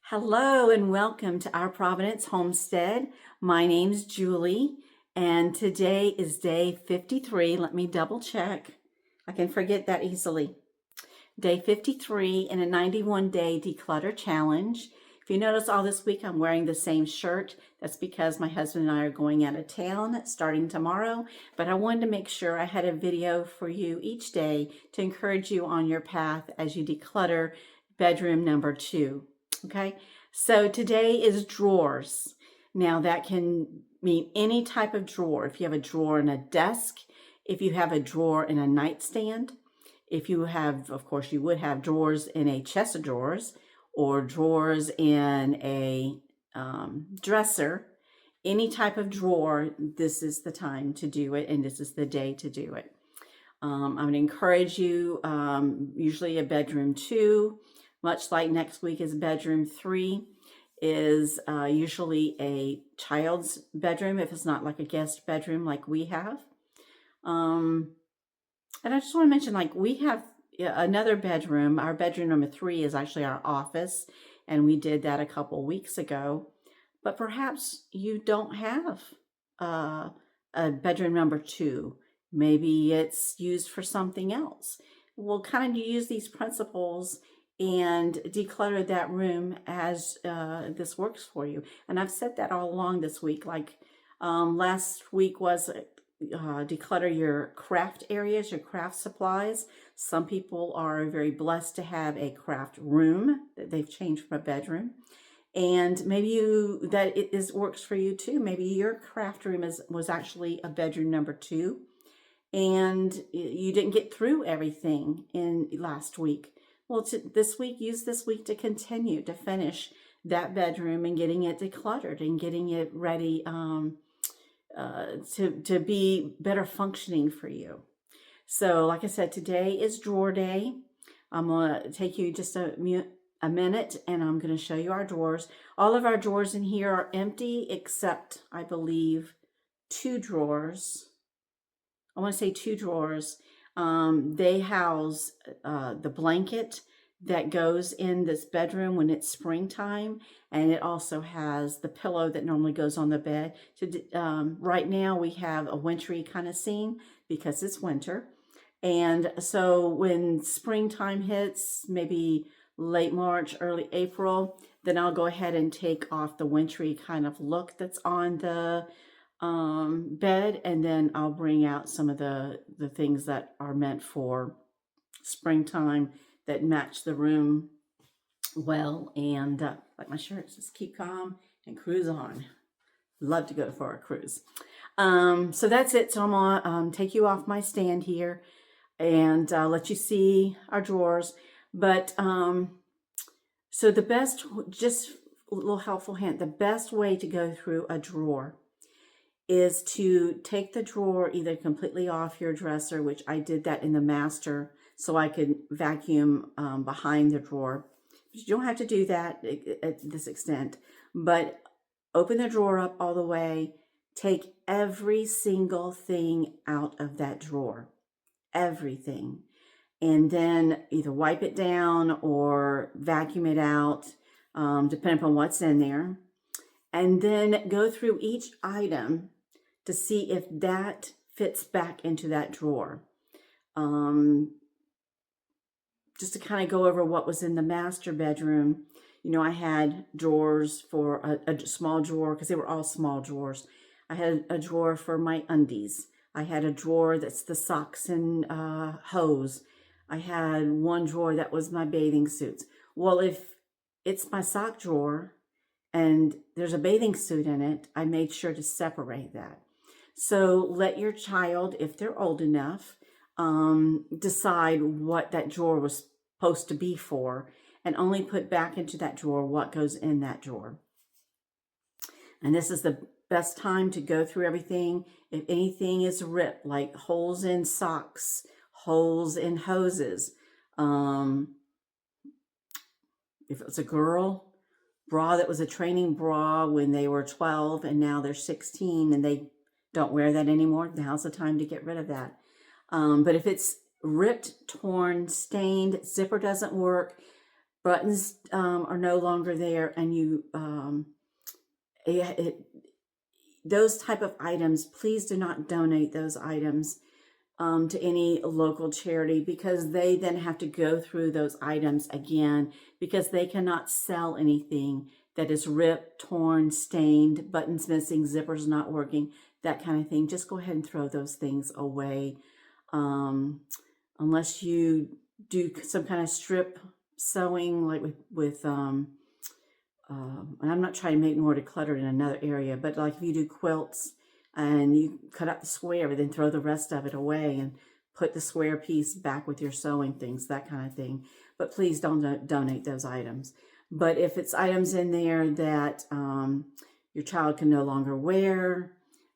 Hello and welcome to our Providence Homestead. My name's Julie and today is day 53. Let me double check. I can forget that easily. Day 53 in a 91-day declutter challenge. If you notice all this week I'm wearing the same shirt. That's because my husband and I are going out of town starting tomorrow. But I wanted to make sure I had a video for you each day to encourage you on your path as you declutter bedroom number 2. Okay, so today is drawers. Now that can mean any type of drawer. If you have a drawer in a desk, if you have a drawer in a nightstand, if you have, of course, you would have drawers in a chest of drawers or drawers in a dresser, any type of drawer, this is the time to do it and this is the day to do it. I'm going to encourage you, usually a bedroom 2, much like next week is bedroom 3, is usually a child's bedroom if it's not like a guest bedroom like we have. And I just want to mention, like, we have another bedroom. Our bedroom number 3 is actually our office, and we did that a couple weeks ago. But perhaps you don't have a bedroom number 2. Maybe it's used for something else. We'll kind of use these principles and declutter that room as this works for you. And I've said that all along this week. Like last week was declutter your craft areas, your craft supplies. Some people are very blessed to have a craft room that they've changed from a bedroom. And maybe it works for you too. Maybe your craft room was actually a bedroom number 2. And you didn't get through everything in last week. Well, this week, use this week to continue to finish that bedroom and getting it decluttered and getting it ready to be better functioning for you. So like I said, today is drawer day. I'm going to take you just a minute and I'm going to show you our drawers. All of our drawers in here are empty except, I believe, 2 drawers. I want to say 2 drawers. They house the blanket that goes in this bedroom when it's springtime, and it also has the pillow that normally goes on the bed. Right now we have a wintry kind of scene because it's winter, and so when springtime hits, maybe late March, early April, then I'll go ahead and take off the wintry kind of look that's on the bed, and then I'll bring out some of the things that are meant for springtime that match the room well. And like my shirt says, keep calm and cruise on. Love to go for a cruise. So that's it. So I'm gonna take you off my stand here and let you see our drawers. But so the best, just a little helpful hint, the best way to go through a drawer is to take the drawer either completely off your dresser, which I did that in the master so I could vacuum behind the drawer. You don't have to do that at this extent, but open the drawer up all the way, take every single thing out of that drawer, everything, and then either wipe it down or vacuum it out, depending upon what's in there, and then go through each item to see if that fits back into that drawer. Just to kind of go over what was in the master bedroom, you know, I had drawers for a small drawer because they were all small drawers. I had a drawer for my undies. I had a drawer that's the socks and hose. I had one drawer that was my bathing suits. Well, if it's my sock drawer and there's a bathing suit in it, I made sure to separate that. So let your child, if they're old enough, decide what that drawer was supposed to be for, and only put back into that drawer what goes in that drawer. And this is the best time to go through everything. If anything is ripped, like holes in socks, holes in hoses, if it was a girl, bra that was a training bra when they were 12 and now they're 16 and they don't wear that anymore, now's the time to get rid of that. But if it's ripped, torn, stained, zipper doesn't work, buttons are no longer there, and you those type of items, please do not donate those items to any local charity, because they then have to go through those items again, because they cannot sell anything that is ripped, torn, stained, buttons missing, zippers not working, that kind of thing. Just go ahead and throw those things away. Unless you do some kind of strip sewing, like with and I'm not trying to make more decluttered in another area, but like if you do quilts and you cut out the square, but then throw the rest of it away and put the square piece back with your sewing things, that kind of thing. But please don't donate those items. But if it's items in there that your child can no longer wear,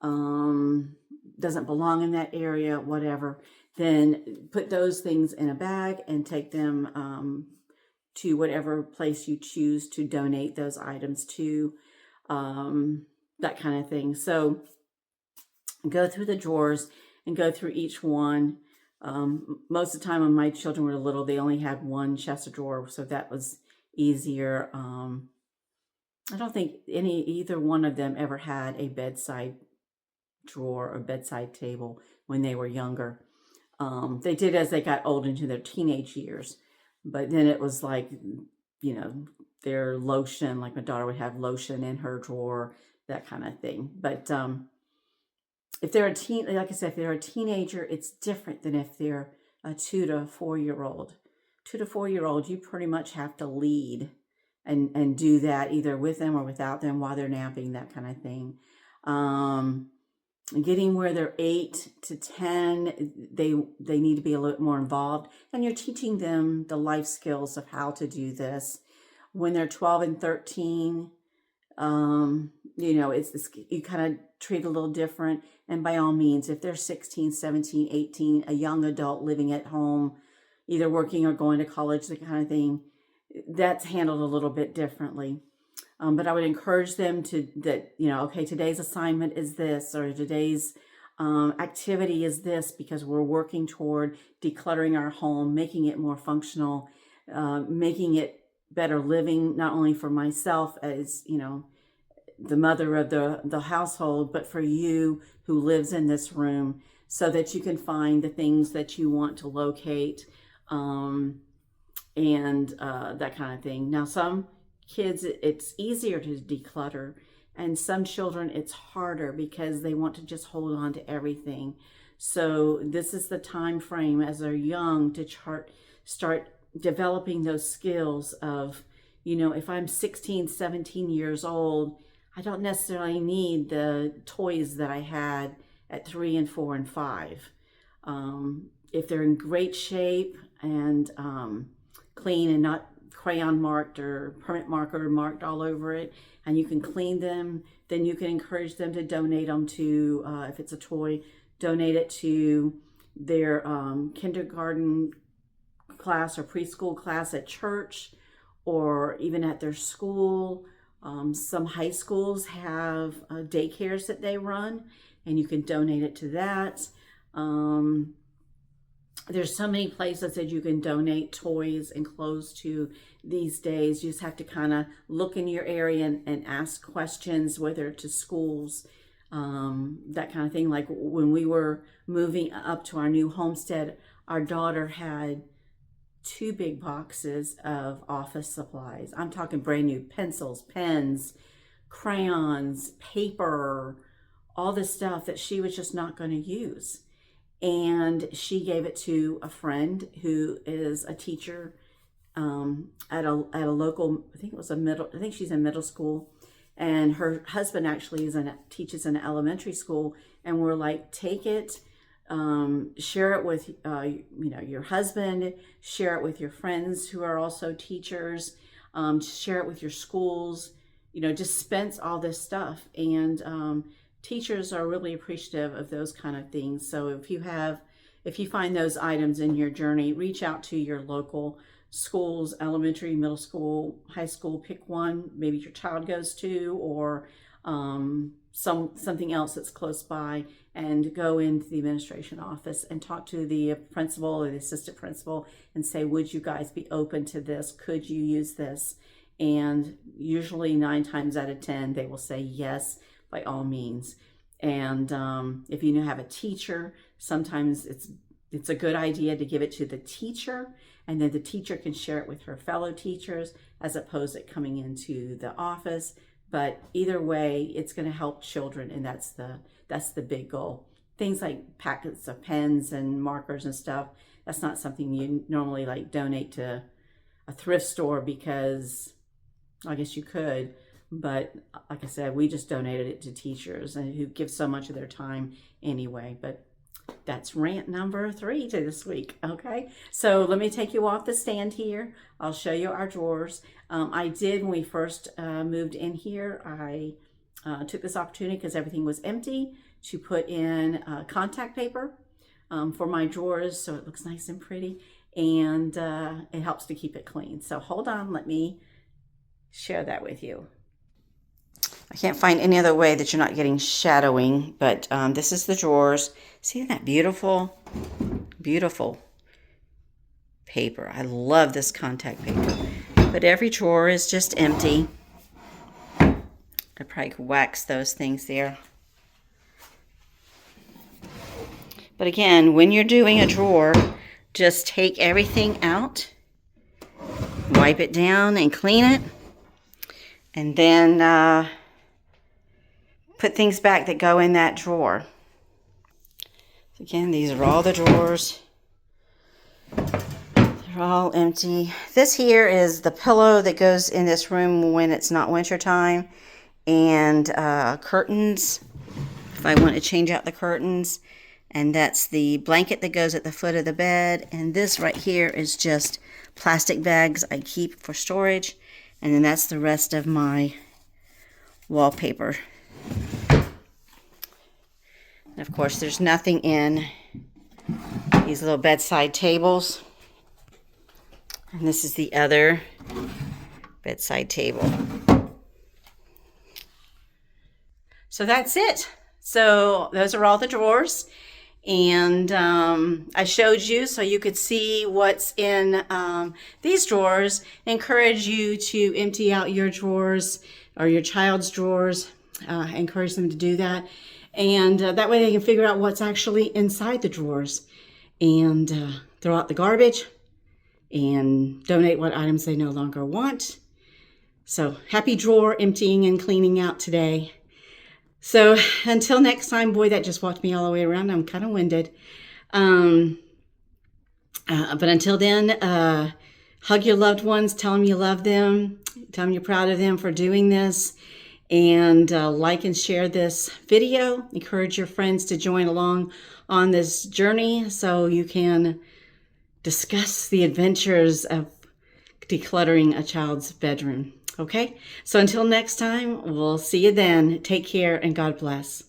doesn't belong in that area, whatever, then put those things in a bag and take them to whatever place you choose to donate those items to, that kind of thing. So go through the drawers and go through each one. Most of the time when my children were little, they only had one chest of drawers, so that was easier. I don't think either one of them ever had a bedside drawer or bedside table when they were younger. They did as they got old into their teenage years, but then it was like, you know, their lotion, like my daughter would have lotion in her drawer, that kind of thing. But if they're like I said, if they're a teenager, it's different than if they're a 2 to 4 year old. 2 to 4 year old, you pretty much have to lead and do that either with them or without them while they're napping, that kind of thing. Getting where they're 8 to 10, they need to be a little more involved, and you're teaching them the life skills of how to do this. When they're 12 and 13, you know, you kind of treat a little different. And by all means, if they're 16, 17, 18, a young adult living at home, either working or going to college, that kind of thing, that's handled a little bit differently. But I would encourage them okay, today's assignment is this, or today's activity is this, because we're working toward decluttering our home, making it more functional, making it better living, not only for myself as, you know, the mother of the household, but for you who lives in this room, so that you can find the things that you want to locate, and that kind of thing. Now, some kids, it's easier to declutter, and some children it's harder because they want to just hold on to everything. So this is the time frame as they're young to start developing those skills of, you know, if I'm 16, 17 years old, I don't necessarily need the toys that I had at 3 and 4 and 5. If they're in great shape and clean and not crayon marked or permanent marker marked all over it, and you can clean them, then you can encourage them to donate them to, if it's a toy, donate it to their kindergarten class or preschool class at church, or even at their school. Some high schools have daycares that they run, and you can donate it to that. There's so many places that you can donate toys and clothes to these days. You just have to kind of look in your area and ask questions, whether to schools, that kind of thing. Like when we were moving up to our new homestead, our daughter had 2 big boxes of office supplies. I'm talking brand new pencils, pens, crayons, paper, all this stuff that she was just not going to use. And she gave it to a friend who is a teacher at a local, I think she's in middle school, and her husband actually teaches in an elementary school. And we're like, take it, share it with your husband, share it with your friends who are also teachers, share it with your schools, dispense all this stuff. And teachers are really appreciative of those kind of things. So if you find those items in your journey, reach out to your local schools, elementary, middle school, high school, pick one maybe your child goes to, or something else that's close by, and go into the administration office and talk to the principal or the assistant principal and say, would you guys be open to this? Could you use this? And usually 9 times out of 10, they will say yes, by all means. And if you have a teacher, sometimes it's a good idea to give it to the teacher, and then the teacher can share it with her fellow teachers as opposed to coming into the office. But either way, it's going to help children, and that's the big goal. Things like packets of pens and markers and stuff, that's not something you normally like donate to a thrift store, because I guess you could, but like I said, we just donated it to teachers and who give so much of their time anyway. But that's rant number 3 to this week. Okay, so let me take you off the stand here. I'll show you our drawers. I did, when we first moved in here, I took this opportunity because everything was empty to put in contact paper for my drawers, so it looks nice and pretty, and it helps to keep it clean. So hold on, let me share that with you. I can't find any other way that you're not getting shadowing, but this is the drawers. See that beautiful, beautiful paper? I love this contact paper. But every drawer is just empty. I probably could wax those things there. But again, when you're doing a drawer, just take everything out, wipe it down and clean it, and then put things back that go in that drawer. Again, these are all the drawers. They're all empty. This here is the pillow that goes in this room when it's not winter time, and curtains, if I want to change out the curtains. And that's the blanket that goes at the foot of the bed. And this right here is just plastic bags I keep for storage. And then that's the rest of my wallpaper. And of course, there's nothing in these little bedside tables. And this is the other bedside table. So that's it. So those are all the drawers. And I showed you so you could see what's in these drawers. I encourage you to empty out your drawers or your child's drawers. I encourage them to do that. And that way they can figure out what's actually inside the drawers. And throw out the garbage and donate what items they no longer want. So happy drawer emptying and cleaning out today. So until next time, boy, that just walked me all the way around. I'm kind of winded. But until then, hug your loved ones. Tell them you love them. Tell them you're proud of them for doing this. And like and share this video. Encourage your friends to join along on this journey so you can discuss the adventures of decluttering a child's bedroom. Okay, so until next time, we'll see you then. Take care and God bless.